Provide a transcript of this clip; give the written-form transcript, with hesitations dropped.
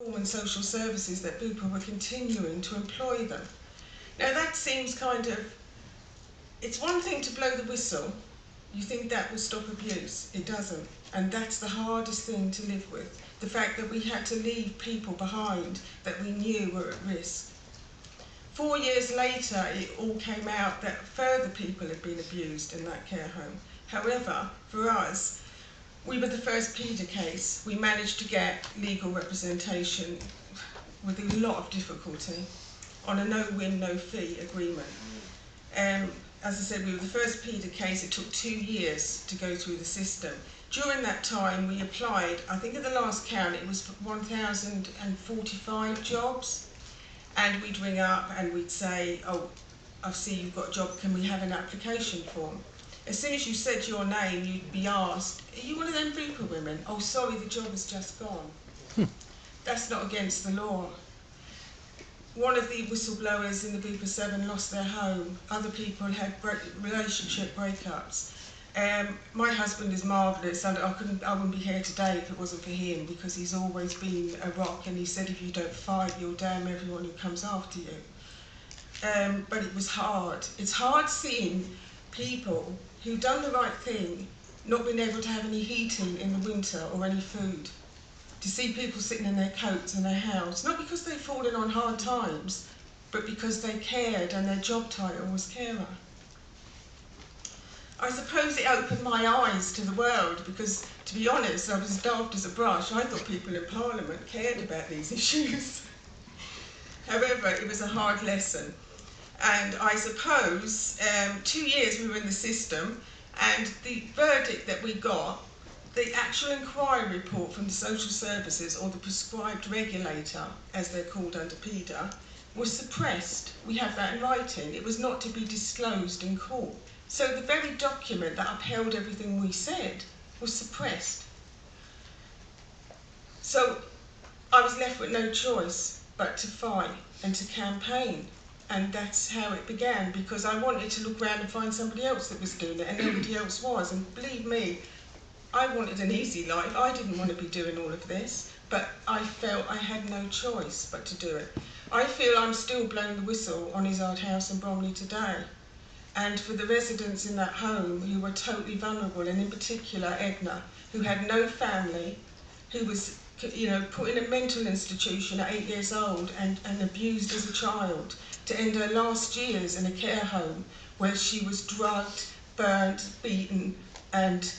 and social services that people were continuing to employ them. Now that seems kind of, it's one thing to blow the whistle, you think that will stop abuse, it doesn't, and that's the hardest thing to live with, the fact that we had to leave people behind that we knew were at risk. 4 years later it all came out that further people had been abused in that care home. However, for us, we were the first PIDA case. We managed to get legal representation with a lot of difficulty on a no-win, no-fee agreement. As I said, we were the first PIDA case. It took 2 years to go through the system. During that time, we applied, I think at the last count, it was 1,045 jobs. And we'd ring up and we'd say, oh, I see you've got a job, can we have an application form? As soon as you said your name, you'd be asked, are you one of them Bupa women? Oh, sorry, the job has just gone. That's not against the law. One of the whistleblowers in the Bupa 7 lost their home. Other people had relationship breakups. My husband is marvellous, and I wouldn't be here today if it wasn't for him, because he's always been a rock, and he said if you don't fight, you'll damn everyone who comes after you. But it was hard. It's hard seeing people who've done the right thing not being able to have any heating in the winter or any food. To see people sitting in their coats in their house, not because they've fallen on hard times, but because they cared and their job title was carer. I suppose it opened my eyes to the world because, to be honest, I was as daft as a brush. I thought people in Parliament cared about these issues. However, it was a hard lesson. And I suppose 2 years we were in the system, and the verdict that we got, the actual inquiry report from the social services, or the prescribed regulator, as they're called under PIDA, was suppressed. We have that in writing. It was not to be disclosed in court. So the very document that upheld everything we said was suppressed. So I was left with no choice but to fight and to campaign. And that's how it began, because I wanted to look around and find somebody else that was doing it, and nobody else was. And believe me, I wanted an easy life. I didn't want to be doing all of this, but I felt I had no choice but to do it. I feel I'm still blowing the whistle on Izzard House in Bromley today. And for the residents in that home who were totally vulnerable, and in particular Edna, who had no family, who was put in a mental institution at 8 years old and abused as a child, to end her last years in a care home where she was drugged, burnt, beaten, and